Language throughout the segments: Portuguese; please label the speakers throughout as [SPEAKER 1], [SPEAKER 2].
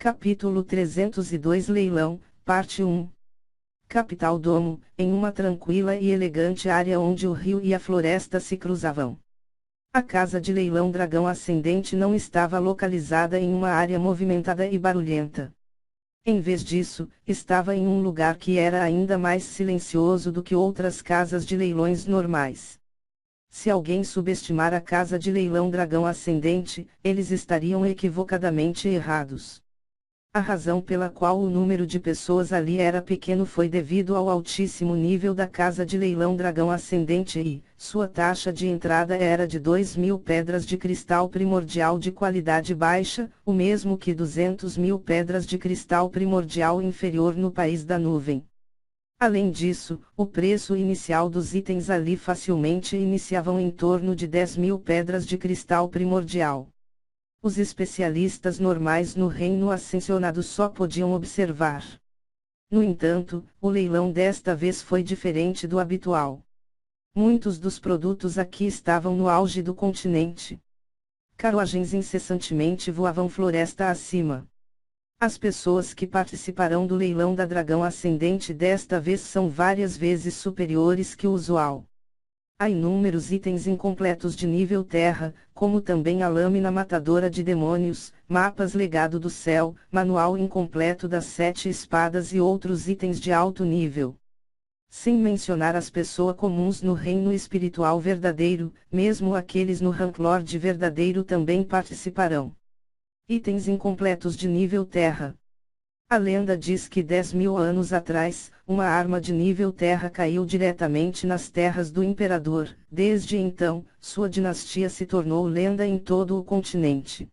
[SPEAKER 1] Capítulo 302 Leilão, Parte 1. Capital Domo, em uma tranquila e elegante área onde o rio e a floresta se cruzavam. A casa de leilão Dragão Ascendente não estava localizada em uma área movimentada e barulhenta. Em vez disso, estava em um lugar que era ainda mais silencioso do que outras casas de leilões normais. Se alguém subestimar a casa de leilão Dragão Ascendente, eles estariam equivocadamente errados. A razão pela qual o número de pessoas ali era pequeno foi devido ao altíssimo nível da casa de leilão Dragão Ascendente e sua taxa de entrada era de 2.000 pedras de cristal primordial de qualidade baixa, o mesmo que 200.000 pedras de cristal primordial inferior no país da nuvem. Além disso, o preço inicial dos itens ali facilmente iniciavam em torno de 10.000 pedras de cristal primordial. Os especialistas normais no reino ascensionado só podiam observar. No entanto, o leilão desta vez foi diferente do habitual. Muitos dos produtos aqui estavam no auge do continente. Carruagens incessantemente voavam floresta acima. As pessoas que participarão do leilão da Dragão Ascendente desta vez são várias vezes superiores que o usual. Há inúmeros itens incompletos de nível terra, como também a lâmina matadora de demônios, mapas legado do céu, manual incompleto das 7 espadas e outros itens de alto nível. Sem mencionar as pessoas comuns no reino espiritual verdadeiro, mesmo aqueles no Ranklord verdadeiro também participarão. Itens incompletos de nível terra. A lenda diz que 10.000 anos atrás, uma arma de nível terra caiu diretamente nas terras do imperador. Desde então, sua dinastia se tornou lenda em todo o continente.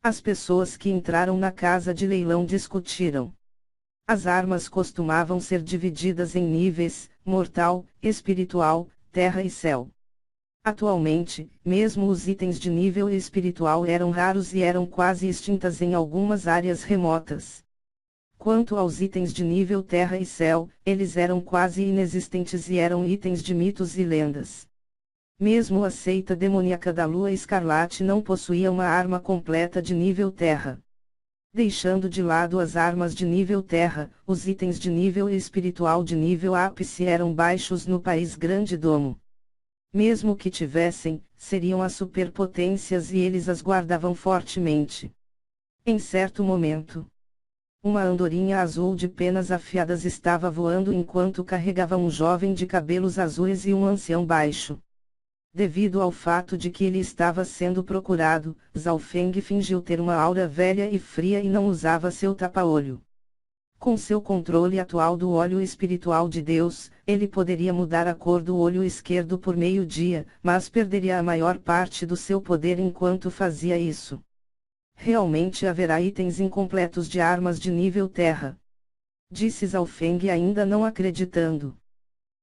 [SPEAKER 1] As pessoas que entraram na casa de leilão discutiram. As armas costumavam ser divididas em níveis: mortal, espiritual, terra e céu. Atualmente, mesmo os itens de nível espiritual eram raros e eram quase extintas em algumas áreas remotas. Quanto aos itens de nível terra e céu, eles eram quase inexistentes e eram itens de mitos e lendas. Mesmo a seita demoníaca da Lua Escarlate não possuía uma arma completa de nível terra. Deixando de lado as armas de nível terra, os itens de nível espiritual de nível ápice eram baixos no país Grande Domo. Mesmo que tivessem, seriam as superpotências e eles as guardavam fortemente. Em certo momento, uma andorinha azul de penas afiadas estava voando enquanto carregava um jovem de cabelos azuis e um ancião baixo. Devido ao fato de que ele estava sendo procurado, Zhao Feng fingiu ter uma aura velha e fria e não usava seu tapa-olho. Com seu controle atual do olho espiritual de Deus, ele poderia mudar a cor do olho esquerdo por meio-dia, mas perderia a maior parte do seu poder enquanto fazia isso. Realmente haverá itens incompletos de armas de nível terra, disse Zhao Feng ainda não acreditando.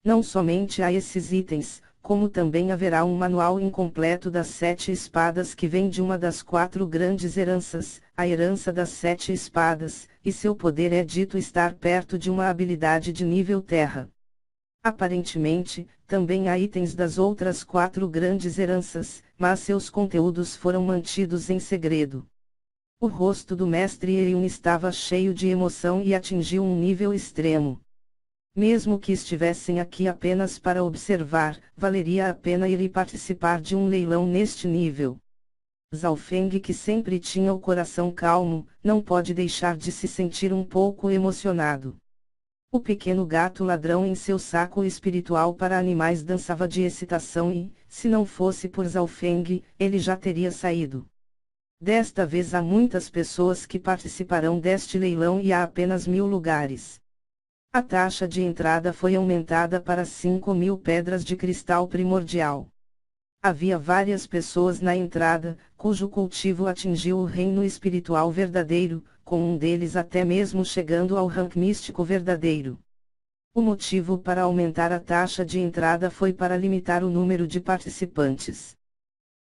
[SPEAKER 1] Não somente há esses itens, como também haverá um manual incompleto das 7 espadas que vem de uma das 4 grandes heranças, a herança das 7 espadas, e seu poder é dito estar perto de uma habilidade de nível terra. Aparentemente, também há itens das outras 4 grandes heranças, mas seus conteúdos foram mantidos em segredo. O rosto do mestre Eun estava cheio de emoção e atingiu um nível extremo. Mesmo que estivessem aqui apenas para observar, valeria a pena ir e participar de um leilão neste nível. Zhao Feng, que sempre tinha o coração calmo, não pode deixar de se sentir um pouco emocionado. O pequeno gato ladrão em seu saco espiritual para animais dançava de excitação e, se não fosse por Zhao Feng, ele já teria saído. Desta vez há muitas pessoas que participarão deste leilão e há apenas 1.000 lugares. A taxa de entrada foi aumentada para 5.000 pedras de cristal primordial. Havia várias pessoas na entrada, cujo cultivo atingiu o reino espiritual verdadeiro, com um deles até mesmo chegando ao rank místico verdadeiro. O motivo para aumentar a taxa de entrada foi para limitar o número de participantes.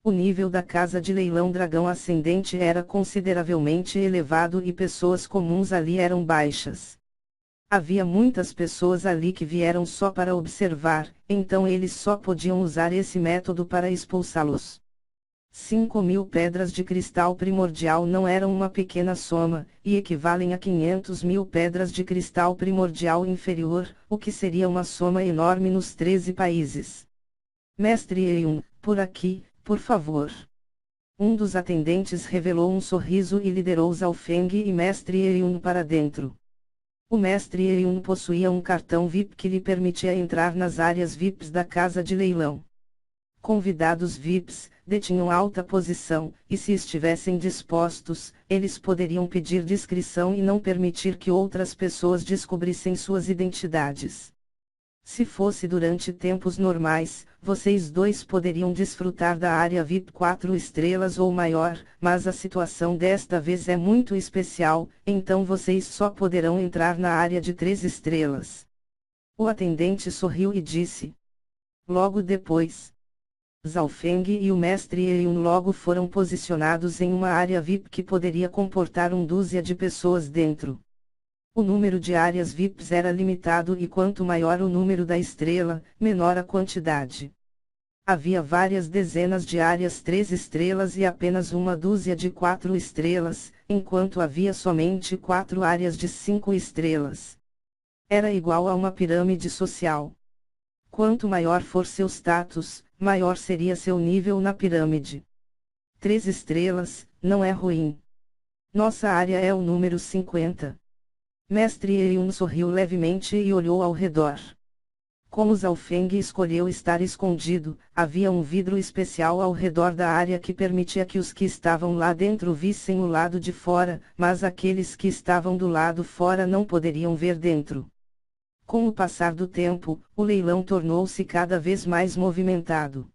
[SPEAKER 1] O nível da casa de leilão Dragão Ascendente era consideravelmente elevado e pessoas comuns ali eram baixas. Havia muitas pessoas ali que vieram só para observar, então eles só podiam usar esse método para expulsá-los. 5.000 pedras de cristal primordial não eram uma pequena soma, e equivalem a 500.000 pedras de cristal primordial inferior, o que seria uma soma enorme nos 13 países. Mestre Eyun, por aqui, por favor. Um dos atendentes revelou um sorriso e liderou Zhao Feng e Mestre Eyun para dentro. O Mestre Eyun possuía um cartão VIP que lhe permitia entrar nas áreas VIPs da casa de leilão. Convidados VIPs, detinham alta posição, e se estivessem dispostos, eles poderiam pedir discrição e não permitir que outras pessoas descobrissem suas identidades. Se fosse durante tempos normais, vocês dois poderiam desfrutar da área VIP 4 estrelas ou maior, mas a situação desta vez é muito especial, então vocês só poderão entrar na área de 3 estrelas. O atendente sorriu e disse. Logo depois, Zhao Feng e o Mestre Eyun logo foram posicionados em uma área VIP que poderia comportar dúzia de pessoas dentro. O número de áreas VIPs era limitado e quanto maior o número da estrela, menor a quantidade. Havia várias dezenas de áreas 3 estrelas e apenas uma dúzia de 4 estrelas, enquanto havia somente 4 áreas de 5 estrelas. Era igual a uma pirâmide social. Quanto maior for seu status, maior seria seu nível na pirâmide. 3 estrelas, não é ruim. Nossa área é o número 50. Mestre Eyun sorriu levemente e olhou ao redor. Como Zhao Feng escolheu estar escondido, havia um vidro especial ao redor da área que permitia que os que estavam lá dentro vissem o lado de fora, mas aqueles que estavam do lado fora não poderiam ver dentro. Com o passar do tempo, o leilão tornou-se cada vez mais movimentado.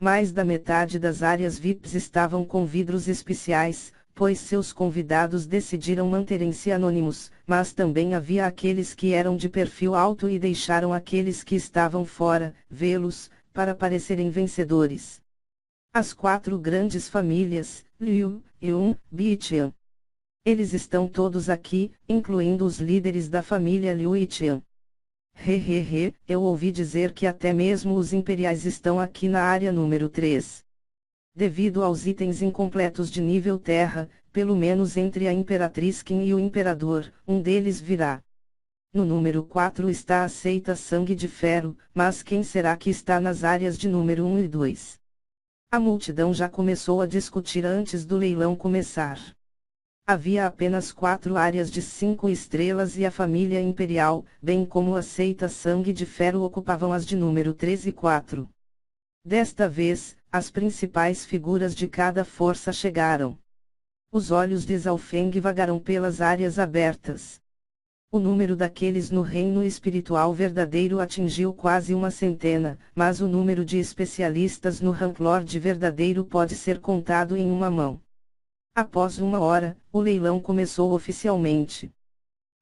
[SPEAKER 1] Mais da metade das áreas VIPs estavam com vidros especiais, pois seus convidados decidiram manterem-se anônimos, mas também havia aqueles que eram de perfil alto e deixaram aqueles que estavam fora, vê-los, para parecerem vencedores. As 4 grandes famílias, Liu, Yun, Bi e Qian. Eles estão todos aqui, incluindo os líderes da família Liu e Qian. Eu ouvi dizer que até mesmo os imperiais estão aqui na área número 3. Devido aos itens incompletos de nível terra, pelo menos entre a Imperatriz Qin e o Imperador, um deles virá. No número 4 está a seita Sangue de Ferro, mas quem será que está nas áreas de número 1 e 2? A multidão já começou a discutir antes do leilão começar. Havia apenas 4 áreas de 5 estrelas e a família imperial, bem como a seita Sangue de Ferro ocupavam as de número 3 e 4. Desta vez, as principais figuras de cada força chegaram. Os olhos de Zhao Feng vagaram pelas áreas abertas. O número daqueles no reino espiritual verdadeiro atingiu quase 100, mas o número de especialistas no Rank Lord verdadeiro pode ser contado em uma mão. Após 1 hora, o leilão começou oficialmente.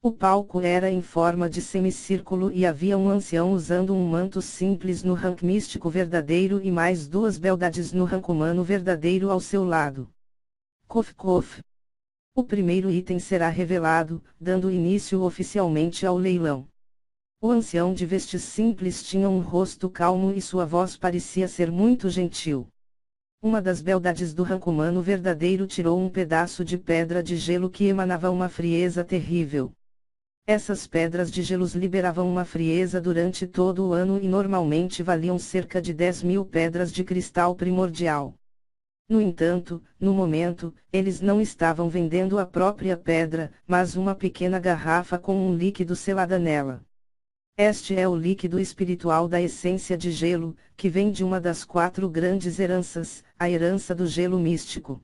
[SPEAKER 1] O palco era em forma de semicírculo e havia um ancião usando um manto simples no rank místico verdadeiro e mais 2 beldades no rank humano verdadeiro ao seu lado. Kof Kof. O primeiro item será revelado, dando início oficialmente ao leilão. O ancião de vestes simples tinha um rosto calmo e sua voz parecia ser muito gentil. Uma das beldades do rank humano verdadeiro tirou um pedaço de pedra de gelo que emanava uma frieza terrível. Essas pedras de gelos liberavam uma frieza durante todo o ano e normalmente valiam cerca de 10.000 pedras de cristal primordial. No entanto, no momento, eles não estavam vendendo a própria pedra, mas uma pequena garrafa com um líquido selada nela. Este é o líquido espiritual da essência de gelo, que vem de uma das 4 grandes heranças, a herança do gelo místico.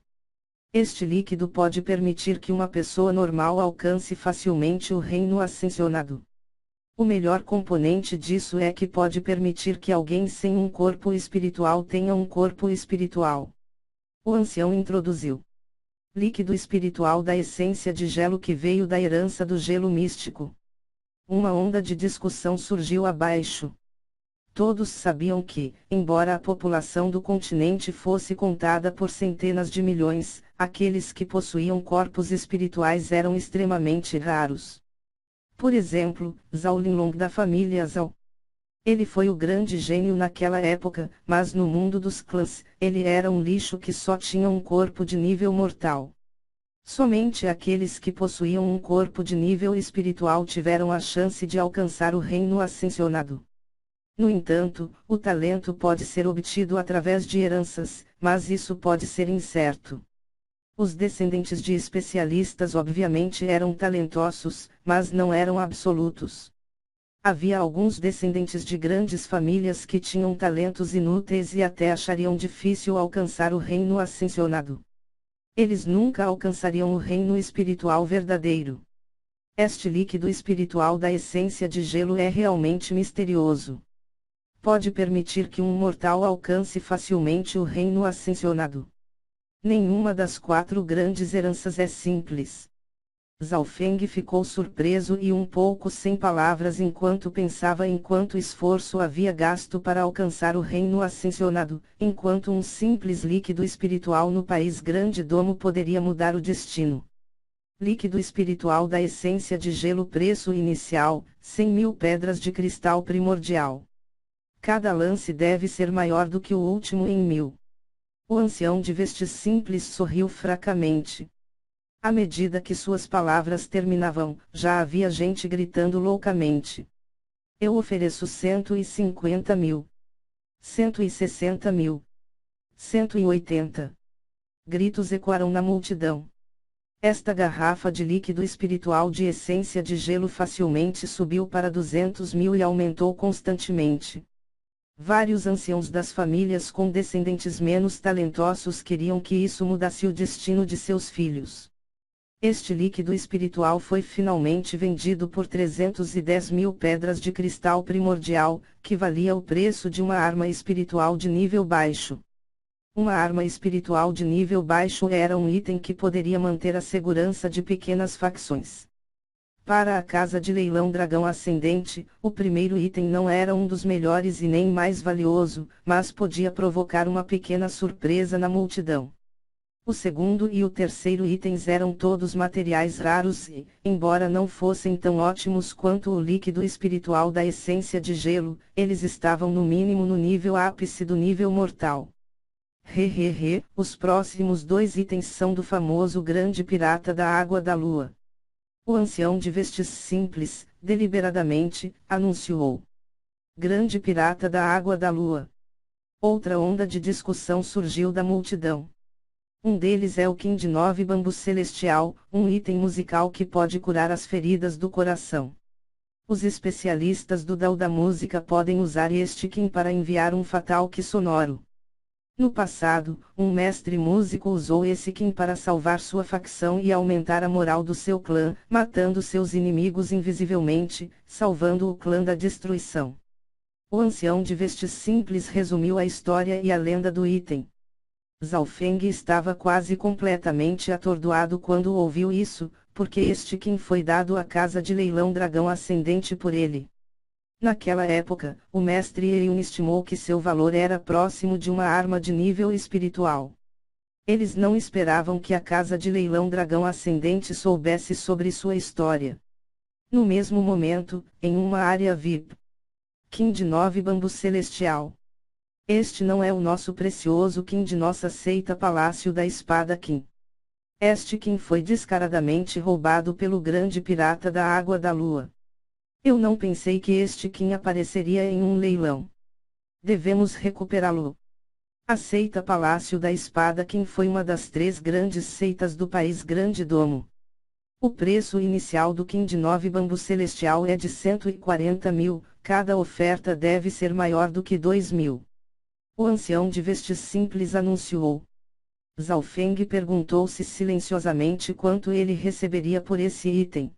[SPEAKER 1] Este líquido pode permitir que uma pessoa normal alcance facilmente o reino ascensionado. O melhor componente disso é que pode permitir que alguém sem um corpo espiritual tenha um corpo espiritual. O ancião introduziu. Líquido espiritual da essência de gelo que veio da herança do gelo místico. Uma onda de discussão surgiu abaixo. Todos sabiam que, embora a população do continente fosse contada por centenas de milhões, aqueles que possuíam corpos espirituais eram extremamente raros. Por exemplo, Zhao Linlong da família Zhao. Ele foi o grande gênio naquela época, mas no mundo dos clãs, ele era um lixo que só tinha um corpo de nível mortal. Somente aqueles que possuíam um corpo de nível espiritual tiveram a chance de alcançar o reino ascensionado. No entanto, o talento pode ser obtido através de heranças, mas isso pode ser incerto. Os descendentes de especialistas obviamente eram talentosos, mas não eram absolutos. Havia alguns descendentes de grandes famílias que tinham talentos inúteis e até achariam difícil alcançar o reino ascensionado. Eles nunca alcançariam o reino espiritual verdadeiro. Este líquido espiritual da essência de gelo é realmente misterioso. Pode permitir que um mortal alcance facilmente o reino ascensionado. Nenhuma das 4 grandes heranças é simples. Zhao Feng ficou surpreso e um pouco sem palavras enquanto pensava em quanto esforço havia gasto para alcançar o reino ascensionado, enquanto um simples líquido espiritual no país Grande Domo poderia mudar o destino. Líquido espiritual da essência de gelo, preço inicial, 100.000 pedras de cristal primordial. Cada lance deve ser maior do que o último em 1000. O ancião de vestes simples sorriu fracamente. À medida que suas palavras terminavam, já havia gente gritando loucamente. Eu ofereço 150.000. 160.000. 180. Gritos ecoaram na multidão. Esta garrafa de líquido espiritual de essência de gelo facilmente subiu para 200.000 e aumentou constantemente. Vários anciãos das famílias com descendentes menos talentosos queriam que isso mudasse o destino de seus filhos. Este líquido espiritual foi finalmente vendido por 310.000 pedras de cristal primordial, que valia o preço de uma arma espiritual de nível baixo. Uma arma espiritual de nível baixo era um item que poderia manter a segurança de pequenas facções. Para a casa de leilão Dragão Ascendente, o primeiro item não era um dos melhores e nem mais valioso, mas podia provocar uma pequena surpresa na multidão. O segundo e o terceiro itens eram todos materiais raros e, embora não fossem tão ótimos quanto o líquido espiritual da essência de gelo, eles estavam no mínimo no nível ápice do nível mortal. Os próximos 2 itens são do famoso grande pirata da água da lua. O ancião de vestes simples, deliberadamente, anunciou. Grande pirata da água da lua. Outra onda de discussão surgiu da multidão. Um deles é o Kim de 9 Bambu Celestial, um item musical que pode curar as feridas do coração. Os especialistas do Dao da música podem usar este Kim para enviar um fatal Ki sonoro. No passado, um mestre músico usou esse Kim para salvar sua facção e aumentar a moral do seu clã, matando seus inimigos invisivelmente, salvando o clã da destruição. O ancião de vestes simples resumiu a história e a lenda do item. Zhao Feng estava quase completamente atordoado quando ouviu isso, porque este Kim foi dado à casa de leilão Dragão Ascendente por ele. Naquela época, o mestre Yun estimou que seu valor era próximo de uma arma de nível espiritual. Eles não esperavam que a casa de leilão Dragão Ascendente soubesse sobre sua história. No mesmo momento, em uma área VIP. Kim de 9 Bambu Celestial. Este não é o nosso precioso Kim de nossa seita Palácio da Espada Kim. Este Kim foi descaradamente roubado pelo grande pirata da água da lua. Eu não pensei que este Kim apareceria em um leilão. Devemos recuperá-lo. A seita Palácio da Espada Kim foi uma das 3 grandes seitas do país Grande Domo. O preço inicial do Kim de 9 Bambu Celestial é de 140.000, cada oferta deve ser maior do que 2.000. O ancião de vestes simples anunciou. Zhao Feng perguntou-se silenciosamente quanto ele receberia por esse item.